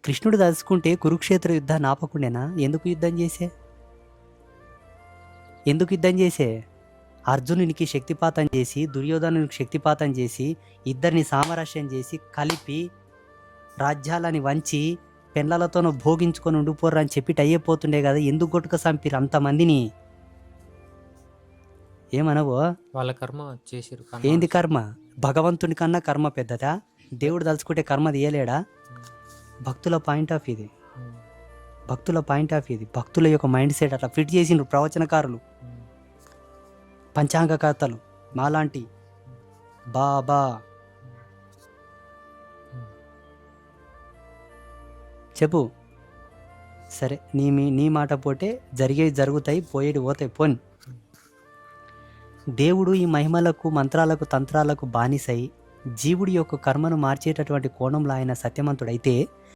కృష్ణుడు తలుచుకుంటే కురుక్షేత్ర యుద్ధాన్ని ఆపకుండేనా? ఎందుకు యుద్ధం చేసే? అర్జునునికి శక్తిపాతం చేసి, దుర్యోధనునికి శక్తిపాతం చేసి, ఇద్దరిని సామరస్యం చేసి కలిపి రాజ్యాలని వంచి పెండ్లలతోనూ భోగించుకొని ఉండిపోర్రు అని చెప్పి అయ్యిపోతుండే కదా. ఎందుకు కొట్టుక చంపిరు అంతమందిని? ఏమనవో? వాళ్ళ కర్మ చేసిరు. ఏంది కర్మ? భగవంతుని కన్నా కర్మ పెద్దదా? దేవుడు తలుచుకుంటే కర్మ తీయలేడా? భక్తుల పాయింట్ ఆఫ్ ఇది. భక్తుల యొక్క మైండ్ సెట్ అట్లా ఫిట్ చేసిండ్రు ప్రవచనకారులు, పంచాంగకర్తలు మాలాంటి. బాబా చెప్పు. సరే, నీ మాట పోతే జరిగేవి జరుగుతాయి, పోయేవి పోతాయి. పోని దేవుడు ఈ మహిమలకు, మంత్రాలకు, తంత్రాలకు బానిసై జీవుడి యొక్క కర్మను మార్చేటటువంటి కోణంలో ఆయన సత్యవంతుడైతే